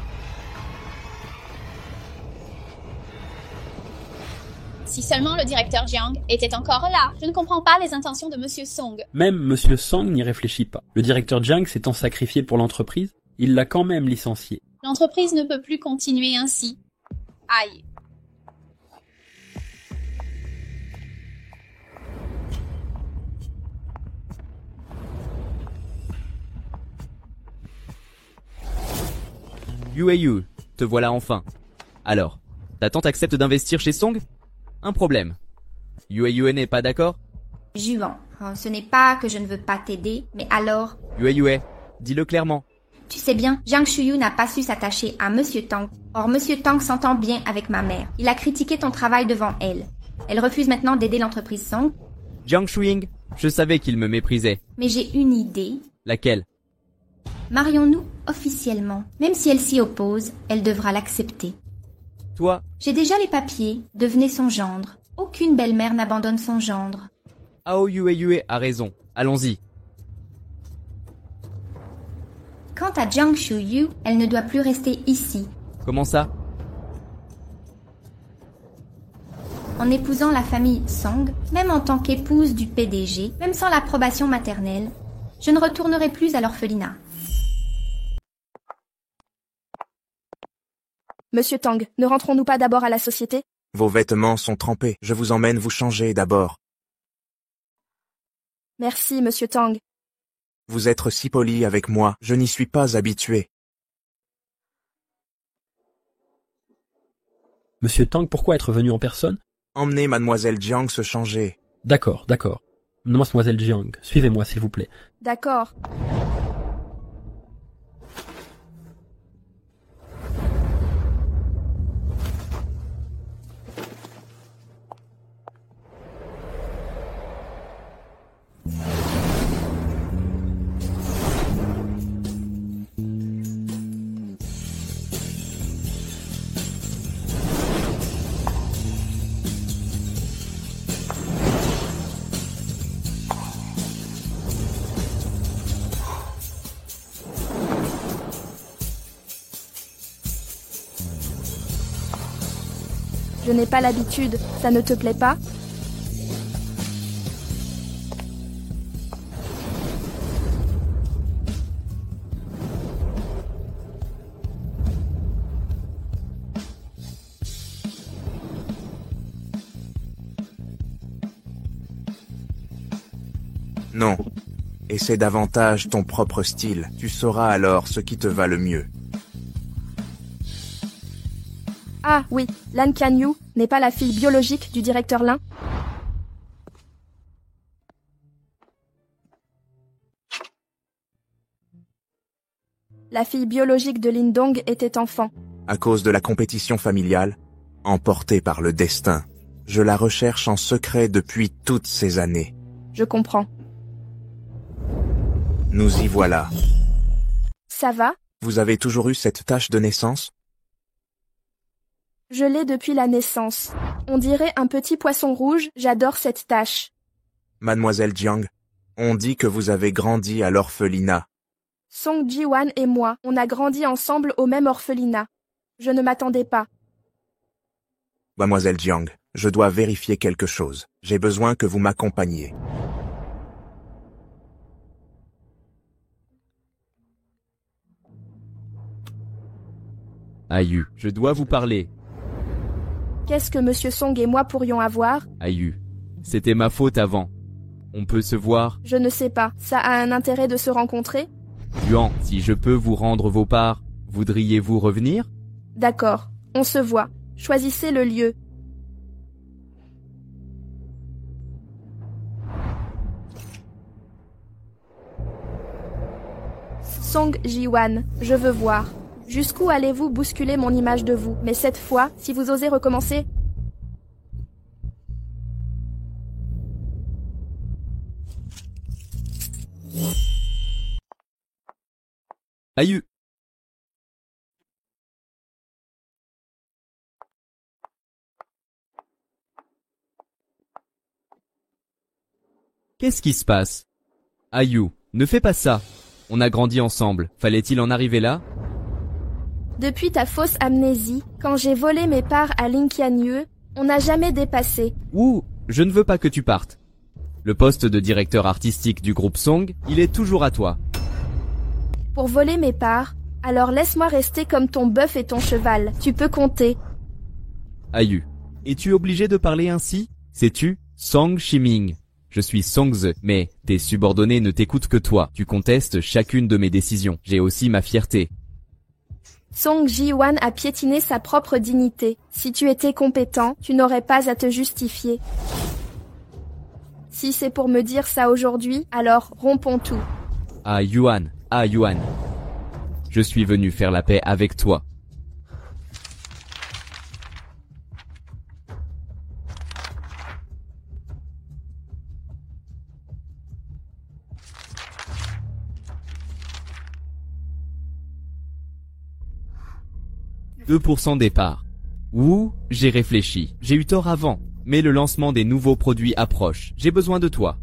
Si seulement le directeur Jiang était encore là. Je ne comprends pas les intentions de Monsieur Song.
Même Monsieur Song n'y réfléchit pas. Le directeur Jiang s'étant sacrifié pour l'entreprise, il l'a quand même licencié.
L'entreprise ne peut plus continuer ainsi. Aïe.
Yu, te voilà enfin. Alors, ta tante accepte d'investir chez Song? Un problème. Yue n'est pas d'accord?
Juan, ce n'est pas que je ne veux pas t'aider, mais alors...
Yue, dis-le clairement.
Tu sais bien, Jiang Shuyu n'a pas su s'attacher à Monsieur Tang. Or, Monsieur Tang s'entend bien avec ma mère. Il a critiqué ton travail devant elle. Elle refuse maintenant d'aider l'entreprise Song.
Jiang Shuing, je savais qu'il me méprisait.
Mais j'ai une idée.
Laquelle?
Marions-nous officiellement. Même si elle s'y oppose, elle devra l'accepter.
Toi?
J'ai déjà les papiers. Devenez son gendre. Aucune belle-mère n'abandonne son gendre.
Ao Yue a raison. Allons-y.
Quant à Jiang Shuyu, elle ne doit plus rester ici.
Comment ça?
En épousant la famille Song, même en tant qu'épouse du PDG, même sans l'approbation maternelle, je ne retournerai plus à l'orphelinat.
Monsieur Tang, ne rentrons-nous pas d'abord à la société?
Vos vêtements sont trempés. Je vous emmène vous changer d'abord.
Merci, Monsieur Tang.
Vous êtes si poli avec moi. Je n'y suis pas habitué.
Monsieur Tang, pourquoi être venu en personne?
Emmenez mademoiselle Jiang se changer.
D'accord. Mademoiselle Jiang, suivez-moi s'il vous plaît.
D'accord. Je n'ai pas l'habitude, ça ne te plaît pas?
Non. Essaie davantage ton propre style. Tu sauras alors ce qui te va le mieux.
Ah oui, Lan Kanyu n'est pas la fille biologique du directeur Lin? La fille biologique de Lin Dong était enfant.
À cause de la compétition familiale, emportée par le destin, je la recherche en secret depuis toutes ces années.
Je comprends.
Nous y voilà.
Ça va?
Vous avez toujours eu cette tache de naissance?
Je l'ai depuis la naissance. On dirait un petit poisson rouge, j'adore cette tache.
Mademoiselle Jiang, on dit que vous avez grandi à l'orphelinat.
Song Ji-wan et moi, on a grandi ensemble au même orphelinat. Je ne m'attendais pas.
Mademoiselle Jiang, je dois vérifier quelque chose. J'ai besoin que vous m'accompagniez.
Ayu, je dois vous parler.
Qu'est-ce que Monsieur Song et moi pourrions avoir?
Ayu, c'était ma faute avant. On peut se voir?
Je ne sais pas. Ça a un intérêt de se rencontrer?
Yuan, si je peux vous rendre vos parts, voudriez-vous revenir?
D'accord. On se voit. Choisissez le lieu. Song Ji-wan, je veux voir. Jusqu'où allez-vous bousculer mon image de vous? Mais cette fois, si vous osez recommencer...
Ayu! Qu'est-ce qui se passe? Ayu, ne fais pas ça. On a grandi ensemble. Fallait-il en arriver là?
Depuis ta fausse amnésie, quand j'ai volé mes parts à Linkianyue, on n'a jamais dépassé.
Ouh, je ne veux pas que tu partes. Le poste de directeur artistique du groupe Song, il est toujours à toi.
Pour voler mes parts, alors laisse-moi rester comme ton bœuf et ton cheval. Tu peux compter.
Ayu, es-tu obligé de parler ainsi? Sais-tu, Song Shiming. Je suis Songze, mais tes subordonnés ne t'écoutent que toi. Tu contestes chacune de mes décisions. J'ai aussi ma fierté.
Song Ji-wan a piétiné sa propre dignité. Si tu étais compétent, tu n'aurais pas à te justifier. Si c'est pour me dire ça aujourd'hui, alors rompons tout.
Ah Yuan. Je suis venu faire la paix avec toi. « 2% des parts. Ouh, j'ai réfléchi. J'ai eu tort avant. Mais le lancement des nouveaux produits approche. J'ai besoin de toi.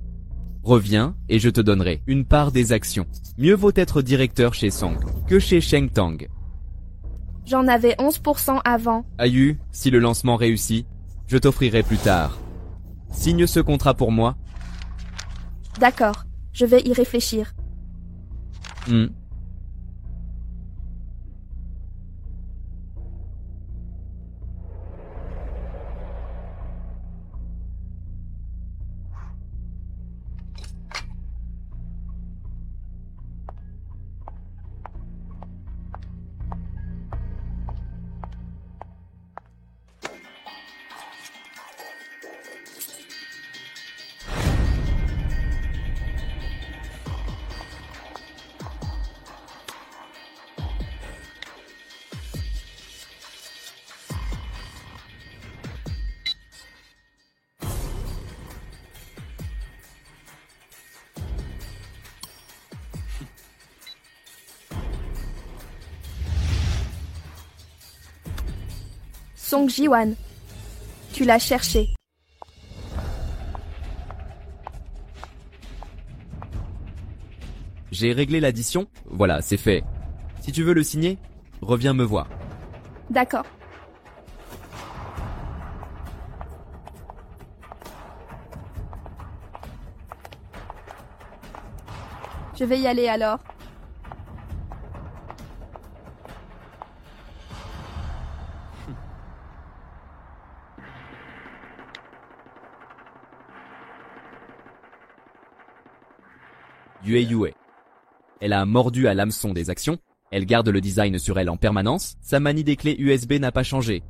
Reviens et je te donnerai une part des actions. Mieux vaut être directeur chez Song que chez Shengtang.
J'en avais 11% avant.
Ayu, si le lancement réussit, je t'offrirai plus tard. Signe ce contrat pour moi.
D'accord, je vais y réfléchir. Song Ji-wan, tu l'as cherché.
J'ai réglé l'addition. Voilà, c'est fait. Si tu veux le signer, reviens me voir.
D'accord. Je vais y aller alors.
Yue. Elle a mordu à l'hameçon des actions. Elle garde le design sur elle en permanence. Sa manie des clés USB n'a pas changé.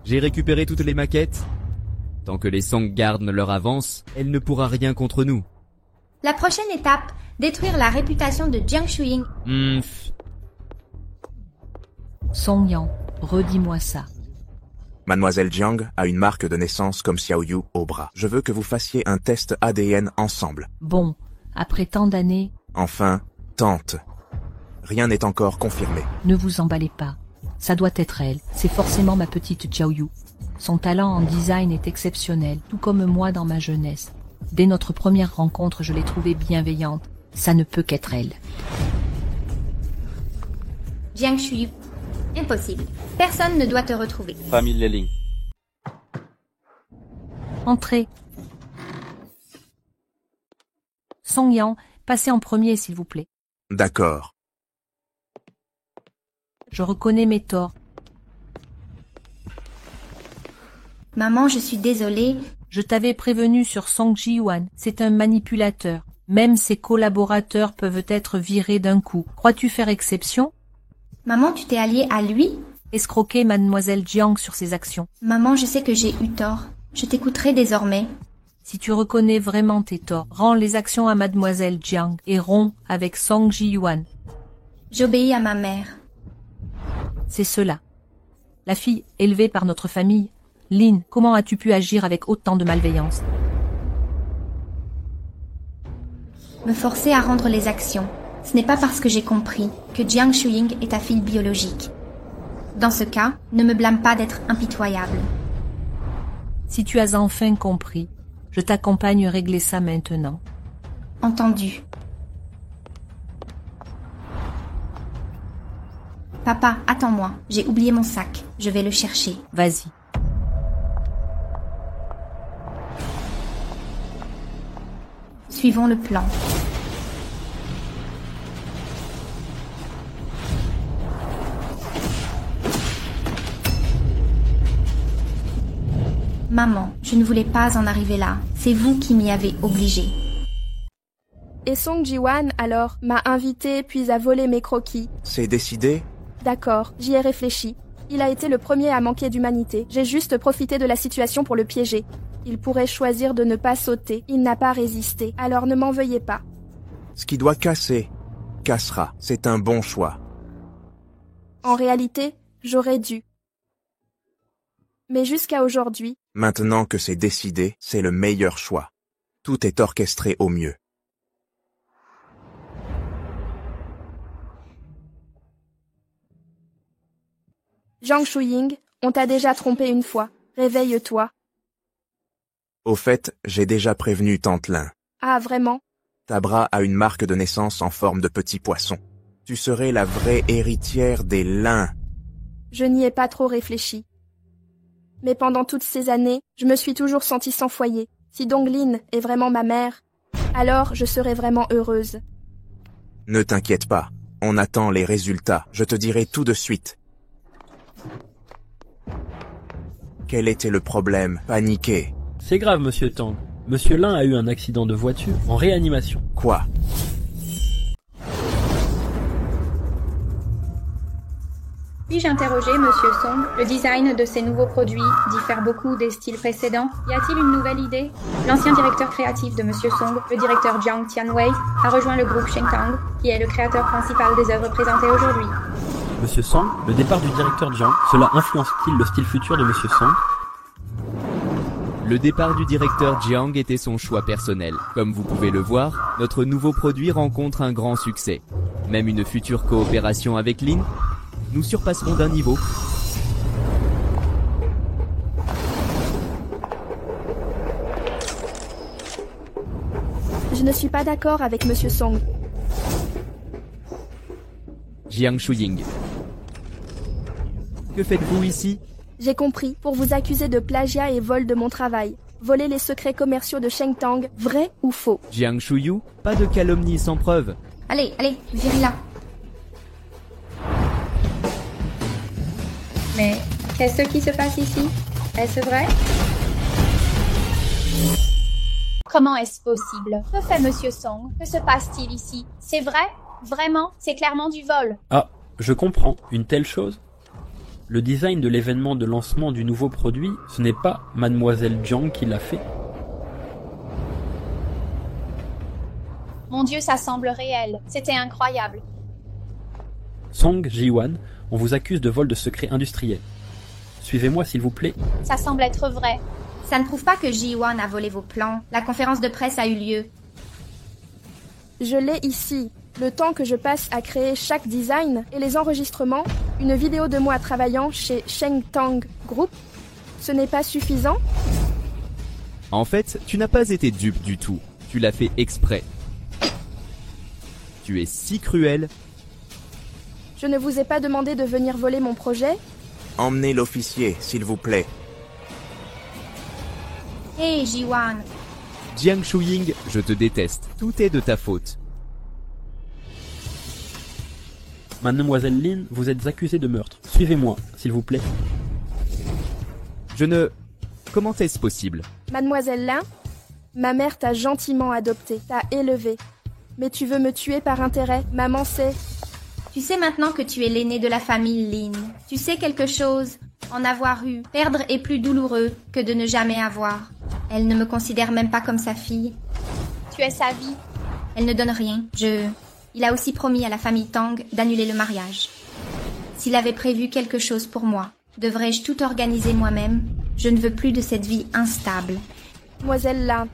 J'ai récupéré toutes les maquettes. Tant que les Song gardent leur avance, elle ne pourra rien contre nous.
La prochaine étape, détruire la réputation de Jiang Shuing.
Song Yang, redis-moi ça.
Mademoiselle Jiang a une marque de naissance comme Xiaoyu au bras. Je veux que vous fassiez un test ADN ensemble.
Bon, après tant d'années...
Enfin, tante. Rien n'est encore confirmé.
Ne vous emballez pas. Ça doit être elle. C'est forcément ma petite Xiaoyu. Son talent en design est exceptionnel, tout comme moi dans ma jeunesse. Dès notre première rencontre, je l'ai trouvée bienveillante. Ça ne peut qu'être elle.
Jiang Shui. Impossible. Personne ne doit te retrouver.
Famille Leling.
Entrez. Song Yang, passez en premier, s'il vous plaît.
D'accord.
Je reconnais mes torts.
Maman, je suis désolée.
Je t'avais prévenu sur Song Ji-wan. C'est un manipulateur. Même ses collaborateurs peuvent être virés d'un coup. Crois-tu faire exception?
Maman, tu t'es alliée à lui?
Escroquer mademoiselle Jiang sur ses actions.
Maman, je sais que j'ai eu tort. Je t'écouterai désormais.
Si tu reconnais vraiment tes torts, rends les actions à mademoiselle Jiang et romps avec Song Ji-wan.
J'obéis à ma mère.
C'est cela. La fille élevée par notre famille. Lin, comment as-tu pu agir avec autant de malveillance?
Me forcer à rendre les actions. Ce n'est pas parce que j'ai compris que Jiang Shuing est ta fille biologique. Dans ce cas, ne me blâme pas d'être impitoyable.
Si tu as enfin compris, je t'accompagne régler ça maintenant.
Entendu. Papa, attends-moi. J'ai oublié mon sac. Je vais le chercher.
Vas-y.
Suivons le plan. Maman, je ne voulais pas en arriver là. C'est vous qui m'y avez obligée.
Et Song Ji-wan, alors, m'a invité puis a volé mes croquis.
C'est décidé?
D'accord, j'y ai réfléchi. Il a été le premier à manquer d'humanité. J'ai juste profité de la situation pour le piéger. Il pourrait choisir de ne pas sauter. Il n'a pas résisté. Alors ne m'en veuillez pas.
Ce qui doit casser, cassera. C'est un bon choix.
En réalité, j'aurais dû. Mais jusqu'à aujourd'hui,
Maintenant que c'est décidé, c'est le meilleur choix. Tout est orchestré au mieux.
Zhang Shuying, on t'a déjà trompé une fois. Réveille-toi.
Au fait, j'ai déjà prévenu Tante Lin.
Ah, vraiment?
Ta bras a une marque de naissance en forme de petit poisson. Tu serais la vraie héritière des Lin.
Je n'y ai pas trop réfléchi. Mais pendant toutes ces années, je me suis toujours sentie sans foyer. Si Donglin est vraiment ma mère, alors je serai vraiment heureuse.
Ne t'inquiète pas. On attend les résultats. Je te dirai tout de suite. Quel était le problème? Paniqué.
C'est grave, monsieur Tang. Monsieur Lin a eu un accident de voiture en réanimation.
Quoi?
Puis-je interroger Monsieur Song? Le design de ces nouveaux produits diffère beaucoup des styles précédents. Y a-t-il une nouvelle idée? L'ancien directeur créatif de Monsieur Song, le directeur Jiang Tianwei, a rejoint le groupe Shengtang, qui est le créateur principal des œuvres présentées aujourd'hui.
Monsieur Song, le départ du directeur Jiang, cela influence-t-il le style futur de Monsieur Song?
Le départ du directeur Jiang était son choix personnel. Comme vous pouvez le voir, notre nouveau produit rencontre un grand succès. Même une future coopération avec Lin, nous surpasserons d'un niveau.
Je ne suis pas d'accord avec Monsieur Song.
Jiang Shuying. Que faites-vous ici?
J'ai compris, pour vous accuser de plagiat et vol de mon travail. Voler les secrets commerciaux de Shengtang, vrai ou faux?
Jiang Shuyu, pas de calomnie sans preuve.
Allez, virez-la.
Mais qu'est-ce qui se passe ici? Est-ce vrai?
Comment est-ce possible? Que fait Monsieur Song? Que se passe-t-il ici? C'est vrai? Vraiment? C'est clairement du vol.
Ah, je comprends. Une telle chose? Le design de l'événement de lancement du nouveau produit, ce n'est pas Mademoiselle Jiang qui l'a fait.
Mon Dieu, ça semble réel. C'était incroyable.
Song Ji-wan, on vous accuse de vol de secrets industriels. Suivez-moi s'il vous plaît.
Ça semble être vrai.
Ça ne prouve pas que Ji-wan a volé vos plans. La conférence de presse a eu lieu.
Je l'ai ici. Le temps que je passe à créer chaque design et les enregistrements, une vidéo de moi travaillant chez Shengtang Group, ce n'est pas suffisant?
En fait, tu n'as pas été dupe du tout. Tu l'as fait exprès. Tu es si cruel.
Je ne vous ai pas demandé de venir voler mon projet?
Emmenez l'officier, s'il vous plaît.
Hé, Ji-wan.
Jiang Shuying, je te déteste. Tout est de ta faute.
Mademoiselle Lin, vous êtes accusée de meurtre. Suivez-moi, s'il vous plaît.
Je ne... Comment est-ce possible?
Mademoiselle Lin, ma mère t'a gentiment adoptée, t'a élevée. Mais tu veux me tuer par intérêt? Maman sait.
Tu sais maintenant que tu es l'aîné de la famille Lin. Tu sais quelque chose? En avoir eu, perdre est plus douloureux que de ne jamais avoir. Elle ne me considère même pas comme sa fille.
Tu es sa vie.
Elle ne donne rien. Il a aussi promis à la famille Tang d'annuler le mariage. S'il avait prévu quelque chose pour moi, devrais-je tout organiser moi-même? Je ne veux plus de cette vie instable.
Mademoiselle Lin,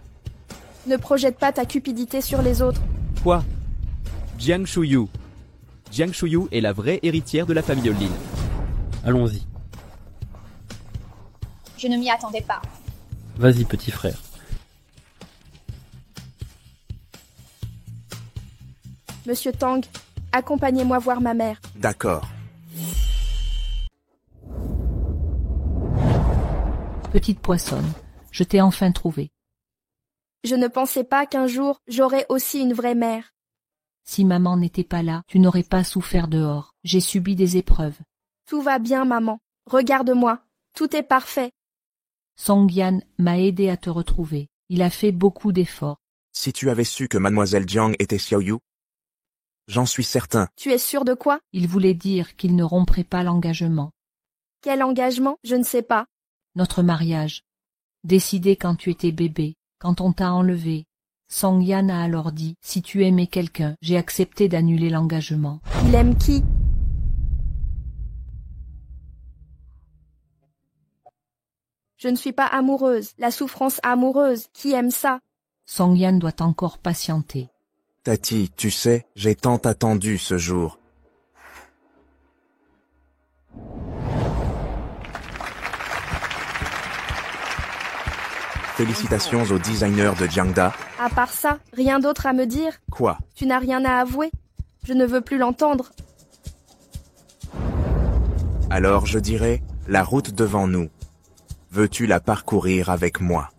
ne projette pas ta cupidité sur les autres.
Quoi? Jiang Shuyu. Jiang Shuyu est la vraie héritière de la famille Lin.
Allons-y.
Je ne m'y attendais pas.
Vas-y, petit frère.
Monsieur Tang, accompagnez-moi voir ma mère.
D'accord.
Petite poissonne, je t'ai enfin trouvée.
Je ne pensais pas qu'un jour j'aurais aussi une vraie mère.
Si maman n'était pas là, tu n'aurais pas souffert dehors. J'ai subi des épreuves.
Tout va bien, maman. Regarde-moi. Tout est parfait.
Song Yan m'a aidé à te retrouver. Il a fait beaucoup d'efforts.
Si tu avais su que Mademoiselle Jiang était Xiao Yu, j'en suis certain.
Tu es sûr de quoi?
Il voulait dire qu'il ne romprait pas l'engagement.
Quel engagement? Je ne sais pas.
Notre mariage. Décidé quand tu étais bébé, quand on t'a enlevé. Song Yan a alors dit, si tu aimais quelqu'un, j'ai accepté d'annuler l'engagement.
Il aime qui? Je ne suis pas amoureuse. La souffrance amoureuse, qui aime ça?
Song Yan doit encore patienter.
Tati, tu sais, j'ai tant attendu ce jour. Félicitations au designer de Jiangda.
À part ça, rien d'autre à me dire?
Quoi?
Tu n'as rien à avouer? Je ne veux plus l'entendre.
Alors je dirais, la route devant nous. Veux-tu la parcourir avec moi?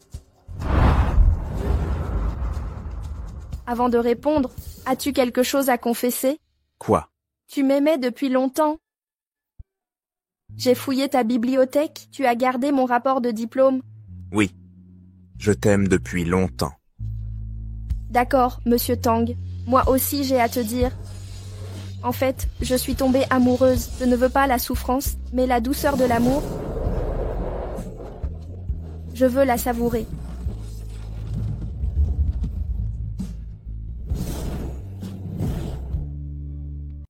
Avant de répondre, as-tu quelque chose à confesser?
Quoi?
Tu m'aimais depuis longtemps. J'ai fouillé ta bibliothèque, tu as gardé mon rapport de diplôme.
Oui. Je t'aime depuis longtemps.
D'accord, monsieur Tang. Moi aussi j'ai à te dire. En fait, je suis tombée amoureuse. Je ne veux pas la souffrance, mais la douceur de l'amour. Je veux la savourer.